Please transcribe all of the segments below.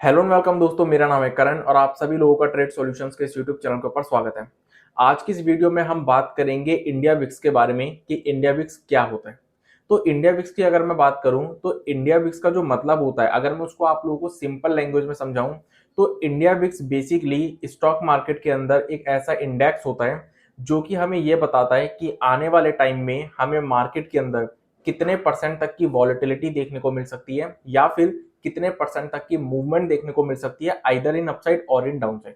Hello and welcome दोस्तों, मेरा नाम है करण और आप सभी लोगों का ट्रेड सॉल्यूशंस के इस यूट्यूब चैनल के ऊपर स्वागत है। आज की इस वीडियो में हम बात करेंगे इंडिया विक्स के बारे में कि इंडिया विक्स क्या होता है। तो इंडिया विक्स की अगर मैं बात करूं तो इंडिया विक्स का जो मतलब होता है, अगर मैं उसको आप लोगों को सिंपल लैंग्वेज में समझाऊं तो India VIX basically stock market के अंदर एक ऐसा इंडेक्स होता है जो कि हमें यह बताता है कि आने वाले टाइम में हमें मार्केट के अंदर कितने परसेंट तक की वॉलेटिलिटी देखने को मिल सकती है या फिर कितने परसेंट तक की मूवमेंट देखने को मिल सकती है, आइदर इन अपसाइड और इन डाउनसाइड।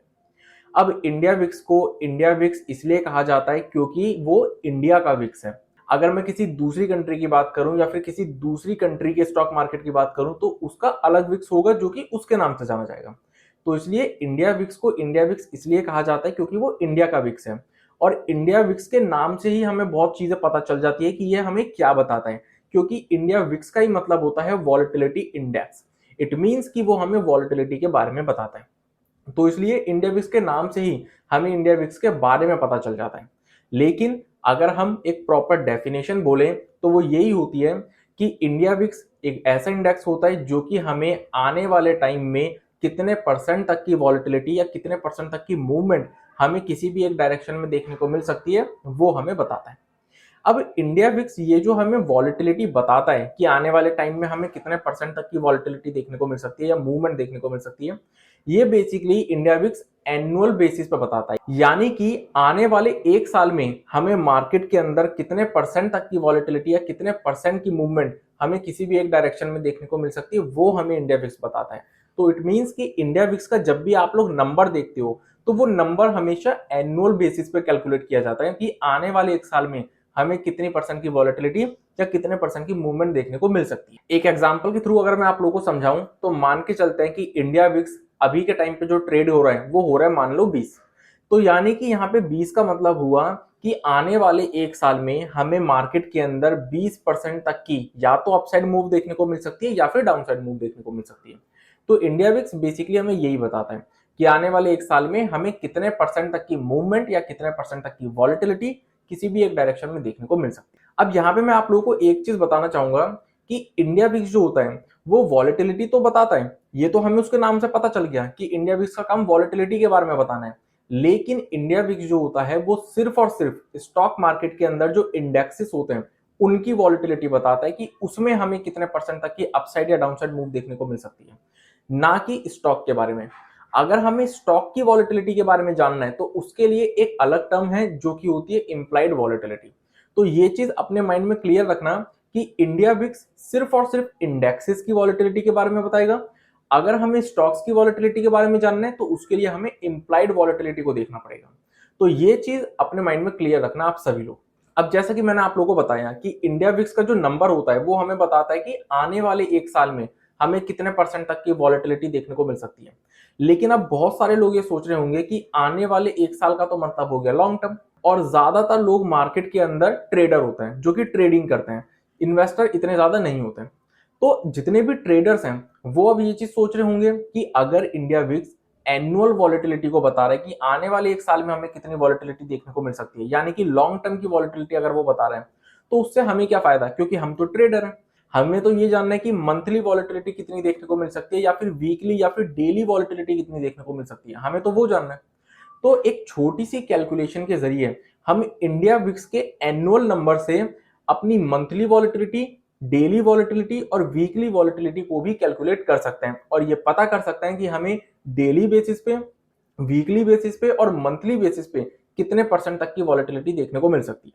अब इंडिया विक्स को इंडिया विक्स इसलिए कहा जाता है क्योंकि वो इंडिया का विक्स है। अगर मैं किसी दूसरी कंट्री की बात करूं या फिर किसी दूसरी कंट्री के स्टॉक मार्केट की बात करूं तो उसका अलग विक्स होगा जो कि उसके नाम से जाना जाएगा। तो इसलिए इंडिया विक्स को इंडिया विक्स इसलिए कहा जाता है क्योंकि वो इंडिया का विक्स है। और इंडिया विक्स के नाम से ही हमें बहुत चीजें पता चल जाती है कि ये हमें क्या बताता है, क्योंकि इंडिया विक्स का ही मतलब होता है वॉलेटिलिटी इंडेक्स। इट मीन्स कि वो हमें वॉलेटिलिटी के बारे में बताता है। तो इसलिए इंडिया विक्स के नाम से ही हमें इंडिया विक्स के बारे में पता चल जाता है। लेकिन अगर हम एक प्रॉपर डेफिनेशन बोलें तो वो यही होती है कि इंडिया विक्स एक ऐसा इंडेक्स होता है जो कि हमें आने वाले टाइम में कितने परसेंट तक की वॉलेटिलिटी या कितने परसेंट तक की मूवमेंट हमें किसी भी एक डायरेक्शन में देखने को मिल सकती है, वो हमें बताता है। अब इंडिया विक्स ये जो हमें वॉलेटिलिटी बताता है कि आने वाले टाइम में हमें कितने परसेंट तक की वॉलेटिलिटी देखने को मिल सकती है या मूवमेंट देखने को मिल सकती है, ये basically India VIX annual basis पे बताता है। यानी कि आने वाले एक साल में हमें मार्केट के अंदर कितने परसेंट तक की वॉलेटिलिटी या कितने परसेंट की मूवमेंट हमें किसी भी एक डायरेक्शन में देखने को मिल सकती है, वो हमें इंडिया विक्स बताता है। तो इट मीन्स कि इंडिया विक्स का जब भी आप लोग नंबर देखते हो तो वो नंबर हमेशा एनुअल बेसिस पे कैलकुलेट किया जाता है कि आने वाले एक साल में हमें कितनी परसेंट की वॉलेटिलिटी या कितने परसेंट की मूवमेंट देखने को मिल सकती है। एक एग्जांपल के थ्रू अगर मैं आप लोगों को समझाऊं तो मान के चलते हैं कि इंडिया विक्स अभी के टाइम पे जो ट्रेड हो रहा है वो हो रहा है मान लो 20। तो यानी कि यहाँ पे 20 का मतलब हुआ कि आने वाले एक साल में हमें मार्केट के अंदर 20% तक की या तो अपसाइड मूव देखने को मिल सकती है या फिर डाउनसाइड मूव देखने को मिल सकती है। तो इंडिया विक्स बेसिकली हमें यही बताता है कि आने वाले एक साल में हमें कितने परसेंट तक की मूवमेंट या कितने परसेंट तक की वॉलेटिलिटी किसी भी एक डायरेक्शन में देखने को मिल सकती है। अब यहाँ पे मैं आप लोगों को एक चीज बताना चाहूंगा कि इंडिया विक्स जो होता है वो वॉलेटिलिटी तो बताता है, ये तो हमें उसके नाम से पता चल गया कि इंडिया विक्स का काम वॉलेटिलिटी के बारे में बताना है। लेकिन इंडिया विक्स जो होता है वो सिर्फ और सिर्फ स्टॉक मार्केट के अंदर जो इंडेक्सेस होते हैं उनकी वॉलेटिलिटी बताता है कि उसमें हमें कितने परसेंट तक की अपसाइड या डाउनसाइड मूव देखने को मिल सकती है, ना कि स्टॉक के बारे में। अगर हमें स्टॉक की वॉलेटिलिटी के बारे में जानना है तो उसके लिए एक अलग टर्म है जो कि होती है इम्प्लाइड वॉलेटिलिटी। तो ये चीज अपने माइंड में क्लियर रखना कि इंडिया विक्स सिर्फ और सिर्फ इंडेक्सेस की वॉलेटिलिटी के बारे में बताएगा। अगर हमें स्टॉक्स की वॉलेटिलिटी के बारे में जानना है तो उसके लिए हमें इम्प्लाइड वॉलेटिलिटी को देखना पड़ेगा। तो ये चीज अपने माइंड में क्लियर रखना आप सभी लोग। अब जैसा कि मैंने आप लोगों को बताया कि इंडिया विक्स का जो नंबर होता है वो हमें बताता है कि आने वाले एक साल में हमें कितने परसेंट तक की वॉलेटिलिटी देखने को मिल सकती है। लेकिन अब बहुत सारे लोग ये सोच रहे होंगे कि आने वाले एक साल का तो मतलब हो गया लॉन्ग टर्म, और ज्यादातर लोग मार्केट के अंदर ट्रेडर होते हैं जो कि ट्रेडिंग करते हैं, इन्वेस्टर इतने ज्यादा नहीं होते हैं। तो जितने भी ट्रेडर्स हैं वो अब ये चीज सोच रहे होंगे कि अगर इंडिया विक्स एनुअल वॉलेटिलिटी को बता रहा है कि आने वाले एक साल में हमें कितनी वॉलेटिलिटी देखने को मिल सकती है, यानी कि लॉन्ग टर्म की वॉलेटिलिटी अगर वो बता रहे हैं, तो उससे हमें क्या फायदा, क्योंकि हम तो ट्रेडर हैं। हमें तो ये जानना है कि मंथली वॉलेटिलिटी कितनी देखने को मिल सकती है या फिर वीकली या फिर डेली वॉलेटिलिटी कितनी देखने को मिल सकती है, हमें तो वो जानना है। तो एक छोटी सी कैलकुलेशन के जरिए हम इंडिया विक्स के एनुअल नंबर से अपनी मंथली वॉलेटिलिटी, डेली वॉलेटिलिटी और वीकली वॉलेटिलिटी को भी कैलकुलेट कर सकते हैं और ये पता कर सकते हैं कि हमें डेली बेसिस पे, वीकली बेसिस पे और मंथली बेसिस पे कितने परसेंट तक की वॉलेटिलिटी देखने को मिल सकती है।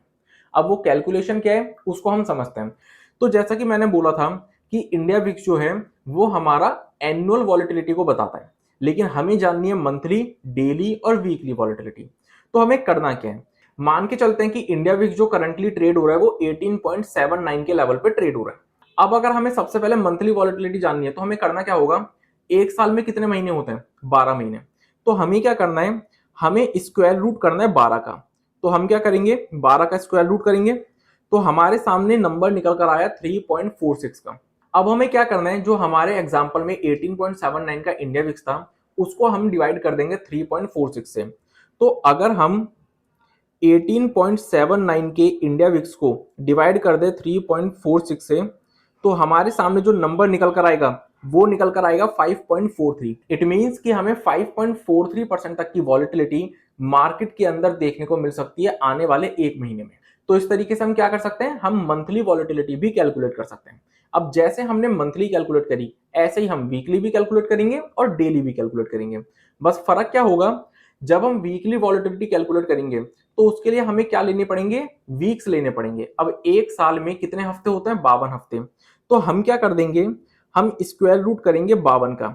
अब वो कैलकुलेशन क्या है उसको हम समझते हैं। तो जैसा कि मैंने बोला था कि इंडिया विक्स जो है वो हमारा एनुअल वॉलेटिलिटी को बताता है, लेकिन हमें जाननी है मंथली, डेली और वीकली वॉलेटिलिटी। तो हमें करना क्या है, मान के चलते हैं कि इंडिया विक्स जो करंटली ट्रेड हो रहा है वो 18.79 के लेवल पे ट्रेड हो रहा है। अब अगर हमें सबसे पहले मंथली वॉलेटिलिटी जाननी है तो हमें करना क्या होगा, एक साल में कितने महीने होते हैं, 12 महीने। तो हमें क्या करना है, हमें स्क्वायर रूट करना है 12 का। तो हम क्या करेंगे, 12 का स्क्वायर रूट करेंगे तो हमारे सामने नंबर निकल कर आया 3.46 का। अब हमें क्या करना है, जो हमारे एग्जांपल में 18.79 का इंडिया विक्स था उसको हम डिवाइड कर देंगे 3.46 से। तो अगर हम 18.79 के इंडिया विक्स को डिवाइड कर दे 3.46 से तो हमारे सामने जो नंबर निकल कर आएगा वो निकल कर आएगा 5.43। इट मींस कि हमें 5.43% तक की वॉलेटिलिटी मार्केट के अंदर देखने को मिल सकती है आने वाले एक महीने में। तो इस तरीके से हम क्या कर सकते हैं, हम मंथली वॉलेटिलिटी भी कैलकुलेट कर सकते हैं। अब जैसे हमने मंथली कैलकुलेट करी, ऐसे ही हम वीकली भी कैलकुलेट करेंगे और डेली भी कैलकुलेट करेंगे। बस फर्क क्या होगा, जब हम वीकली वॉलेटिलिटी कैलकुलेट करेंगे तो उसके लिए हमें क्या लेने पड़ेंगे, वीक्स लेने पड़ेंगे। अब एक साल में कितने हफ्ते होते हैं, 52 हफ्ते। तो हम क्या कर देंगे, हम स्क्वायर रूट करेंगे 52 का,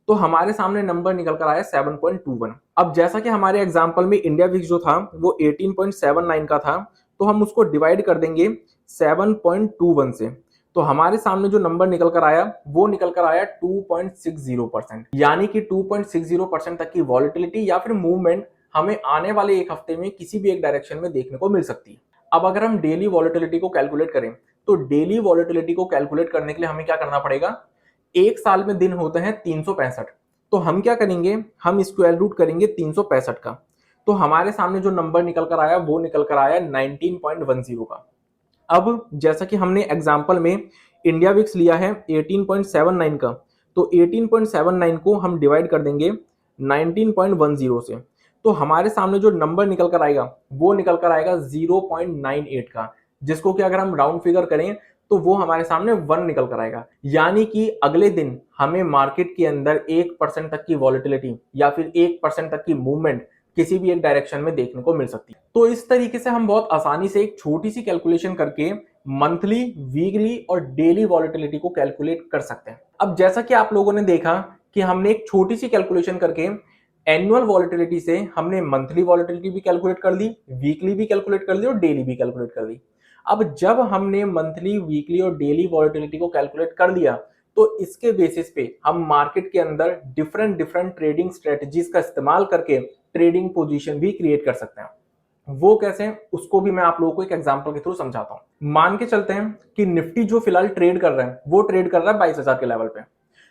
तो हमारे सामने नंबर निकल कर आया 7.21। अब जैसा कि हमारे एग्जांपल में इंडिया विक्स जो था वो 18.79 का था, तो हम उसको डिवाइड कर देंगे 7.21 से, तो हमारे सामने जो नंबर निकल कर आया वो निकल कर आया 2.60%। यानी कि 2.60% तक की वॉलेटिलिटी या फिर मूवमेंट हमें आने वाले एक हफ्ते में किसी भी एक डायरेक्शन में देखने को मिल सकती है। अब अगर हम डेली वॉलेटिलिटी को कैलकुलेट करें, तो डेली वॉलेटिलिटी को कैलकुलेट करने के लिए हमें क्या करना पड़ेगा, एक साल में दिन होते हैं 365, तो हम क्या करेंगे, हम स्क्वायर रूट करेंगे 365 का, तो हमारे सामने जो नंबर निकल कर आया वो निकल कर आया 19.10 का। अब जैसा कि हमने एग्जाम्पल में इंडिया विक्स लिया है 18.79 का, तो 18.79 को हम डिवाइड कर देंगे 19.10 से, तो हमारे सामने जो नंबर निकल कर आएगा वो निकल कर आएगा 0.98 का, जिसको कि अगर हम राउंड फिगर करें तो वो हमारे सामने 1 निकल कर आएगा। यानी कि अगले दिन हमें मार्केट के अंदर 1% तक की वॉलेटिलिटी या फिर 1% तक की मूवमेंट किसी भी एक डायरेक्शन में देखने को मिल सकती है। तो इस तरीके से हम बहुत आसानी से एक छोटी सी कैलकुलेशन करके मंथली, वीकली और डेली वॉलेटिलिटी को कैलकुलेट कर सकते हैं। अब जैसा कि आप लोगों ने देखा कि हमने एक छोटी सी कैलकुलेशन करके एनुअल वॉलेटिलिटी से हमने मंथली वॉलेटिलिटी भी कैलकुलेट कर दी, वीकली भी कैलकुलेट कर दी और डेली भी कैलकुलेट कर दी। अब जब हमने मंथली, वीकली और डेली वॉलेटिलिटी को कैलकुलेट कर लिया, तो इसके बेसिस पे हम मार्केट के अंदर डिफरेंट डिफरेंट ट्रेडिंग स्ट्रेटजीज का इस्तेमाल करके ट्रेडिंग पोजीशन भी क्रिएट कर सकते हैं। वो कैसे, उसको भी मैं आप लोगों को एक एग्जांपल के थ्रू समझाता हूं। मान के चलते हैं कि निफ्टी जो फिलहाल ट्रेड कर रहा है वो ट्रेड कर रहा है 22,000 के लेवल पे।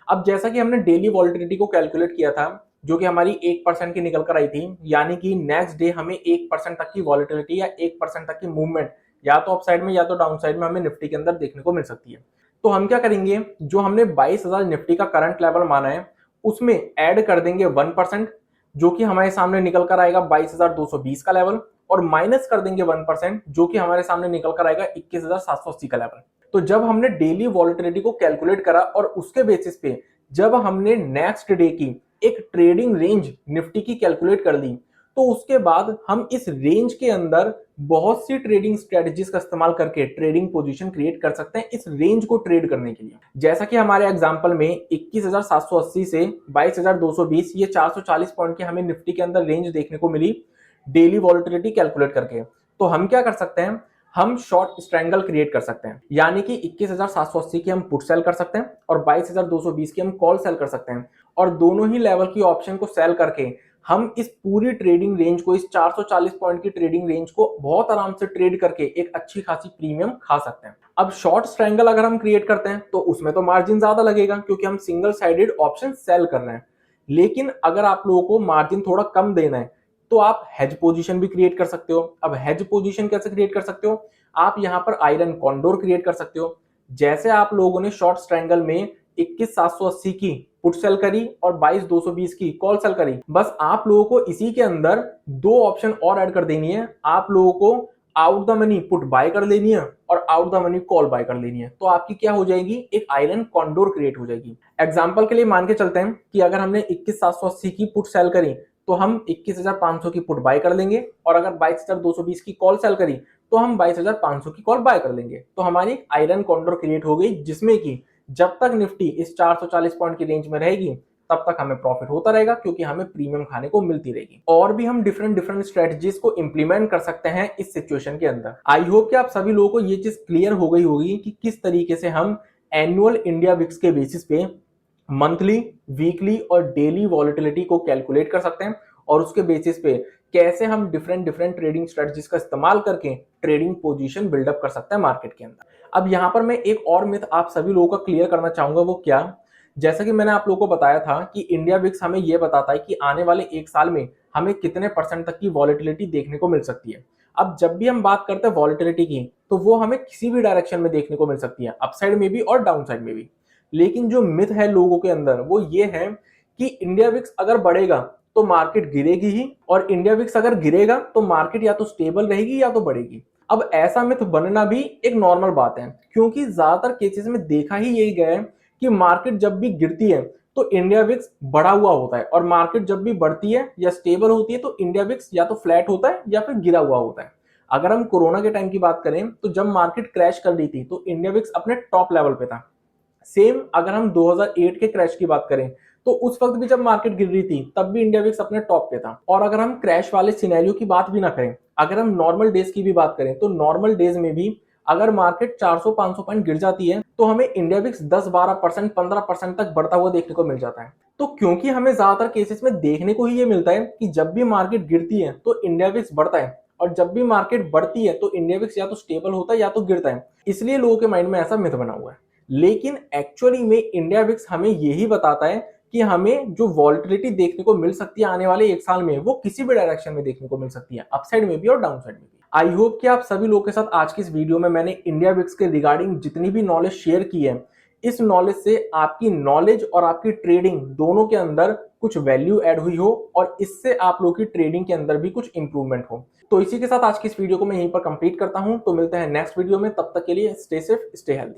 अब जैसा कि हमने डेली वॉलेटिलिटी को कैलकुलेट किया था, जो कि हमारी 1% की निकल कर आई थी, यानी कि नेक्स्ट डे हमें 1% तक की वॉलेटिलिटी या 1% तक की मूवमेंट या तो अपसाइड में या तो डाउन साइड में हमें निफ्टी के अंदर देखने को मिल सकती है। तो हम क्या करेंगे, जो हमने 22,000 निफ्टी का करंट लेवल माना है उसमें ऐड कर देंगे 1%, जो कि हमारे सामने निकल कर आएगा 22,220 का लेवल, और माइनस कर देंगे 1%, जो कि हमारे सामने निकल कर आएगा 21,780 का लेवल। तो जब हमने डेली वॉलेटिलिटी को कैलकुलेट करा और उसके बेसिस पे जब हमने नेक्स्ट डे की एक ट्रेडिंग रेंज निफ्टी की कैलकुलेट कर ली, तो उसके बाद हम इस रेंज के अंदर बहुत सी ट्रेडिंग स्ट्रेटजीज का इस्तेमाल करके ट्रेडिंग पोजीशन क्रिएट कर सकते हैं इस रेंज को ट्रेड करने के लिए। जैसा कि हमारे एग्जांपल में 21,780 से 22,220 ये 440 पॉइंट की हमें निफ्टी के अंदर रेंज देखने को मिली डेली वॉलेटिलिटी कैलकुलेट करके। तो हम क्या कर सकते हैं, हम शॉर्ट स्ट्रैंगल क्रिएट कर सकते हैं, यानी कि 21,780 की हम पुट सेल कर सकते हैं और 22,220 की हम कॉल सेल कर सकते हैं, और दोनों ही लेवल की ऑप्शन को सेल करके हम इस पूरी ट्रेडिंग रेंज को, इस 440 पॉइंट की ट्रेडिंग रेंज को बहुत आराम से ट्रेड करके एक अच्छी खासी प्रीमियम खा सकते हैं। अब शॉर्ट स्ट्रैंगल अगर हम क्रिएट करते हैं तो उसमें तो मार्जिन ज्यादा लगेगा क्योंकि हम सिंगल साइडेड ऑप्शन सेल कर रहे हैं। लेकिन अगर आप लोगों को मार्जिन थोड़ा कम देना है तो आप हेज पोजीशन भी क्रिएट कर सकते हो। अब हेज पोजीशन कैसे क्रिएट कर सकते हो, आप यहां पर आयरन कॉन्डोर क्रिएट कर सकते हो। जैसे आप लोगों ने शॉर्ट स्ट्रैंगल में 21,780 की पुट सेल करी और 22,220 की कॉल सेल करी, बस आप लोगों को इसी के अंदर दो ऑप्शन और ऐड कर देनी है। आप लोगों को out the money put buy कर लेनी है और out the money call buy कर लेनी है, तो आपकी क्या हो जाएगी, एक आयरन कॉन्डोर क्रिएट हो जाएगी। एग्जांपल के लिए मान के चलते हैं कि अगर हमने 21,780 की पुट सेल करी तो हम 21,500 की पुट बाय कर लेंगे, और अगर 22,220 की कॉल सेल करी तो हम 22,500 की कॉल बाय कर लेंगे। तो हमारी एक आयरन कॉन्डोर क्रिएट हो गई, जिसमें कि जब तक निफ्टी इस 440 पॉइंट की रेंज में रहेगी तब तक हमें प्रॉफिट होता रहेगा, क्योंकि हमें प्रीमियम खाने को मिलती रहेगी। और भी हम डिफरेंट डिफरेंट स्ट्रेटजीज को इंप्लीमेंट कर सकते हैं इस सिचुएशन के अंदर। आई होप कि आप सभी लोगों को ये चीज क्लियर हो गई होगी कि किस तरीके से हम एनुअल इंडिया विक्स के बेसिस पे मंथली, वीकली और डेली वॉलेटिलिटी को कैलकुलेट कर सकते हैं, और उसके बेसिस पे कैसे हम डिफरेंट डिफरेंट ट्रेडिंग स्ट्रेटजीज का इस्तेमाल करके ट्रेडिंग पोजीशन बिल्डअप कर सकते हैं मार्केट के अंदर। अब यहां पर मैं एक और मिथ आप सभी लोगों का क्लियर करना चाहूंगा, वो क्या, जैसा कि मैंने आप लोगों को बताया था कि इंडिया विक्स हमें यह बताता है कि आने वाले एक साल में हमें कितने परसेंट तक की वॉलेटिलिटी देखने को मिल सकती है। अब जब भी हम बात करते हैं वॉलेटिलिटी की, तो वो हमें किसी भी डायरेक्शन में देखने को मिल सकती है, अपसाइड में भी और डाउन साइड में भी। लेकिन जो मिथ है लोगों के अंदर वो ये है कि इंडिया विक्स अगर बढ़ेगा तो मार्केट गिरेगी ही, और इंडिया विक्स अगर गिरेगा तो मार्केट या तो स्टेबल रहेगी या तो बढ़ेगी। अब ऐसा मिथ बनना भी एक नॉर्मल बात है, क्योंकि ज्यादातर केसेस में देखा ही यही गया है कि मार्केट जब भी गिरती है तो इंडिया विक्स बढ़ा हुआ होता है, और मार्केट जब भी बढ़ती है या स्टेबल होती है तो इंडिया विक्स या तो फ्लैट होता है या फिर गिरा हुआ होता है। अगर हम कोरोना के टाइम की बात करें तो जब मार्केट क्रैश कर रही थी तो इंडिया विक्स अपने टॉप लेवल पे था। सेम अगर हम 2008 के क्रैश की बात करें तो उस वक्त भी जब मार्केट गिर रही थी तब भी इंडिया विक्स अपने टॉप पे था। और अगर हम क्रैश वाले सिनेरियो की बात भी ना करें, अगर हम नॉर्मल डेज की भी बात करें तो नॉर्मल डेज में भी अगर मार्केट 400-500 पॉइंट गिर जाती है तो हमें इंडिया विक्स 10-12%, 15% तक बढ़ता हुआ देखने को मिल जाता है। तो क्योंकि हमें ज्यादातर केसेस में देखने को ही ये मिलता है कि जब भी मार्केट गिरती है तो इंडिया विक्स बढ़ता है, और जब भी मार्केट बढ़ती है तो इंडिया विक्स या तो स्टेबल होता है या तो गिरता है, इसलिए लोगों के माइंड में ऐसा मिथ बना हुआ है। लेकिन एक्चुअली में इंडिया विक्स हमें यही बताता है कि हमें जो वॉल्टिलिटी देखने को मिल सकती है आने वाले एक साल में वो किसी भी डायरेक्शन में देखने को मिल सकती है, अपसाइड में भी और डाउनसाइड में भी। आई होप कि आप सभी लोगों के साथ आज की इस वीडियो में मैंने इंडिया विक्स के रिगार्डिंग जितनी भी नॉलेज शेयर की है, इस नॉलेज से आपकी नॉलेज और आपकी ट्रेडिंग दोनों के अंदर कुछ वैल्यू ऐड हुई हो, और इससे आप लोगों की ट्रेडिंग के अंदर भी कुछ इंप्रूवमेंट हो। तो इसी के साथ आज की इस वीडियो को मैं यहीं पर कंप्लीट करता हूं। तो मिलते हैं नेक्स्ट वीडियो में, तब तक के लिए स्टे सेफ, स्टे हेल्दी।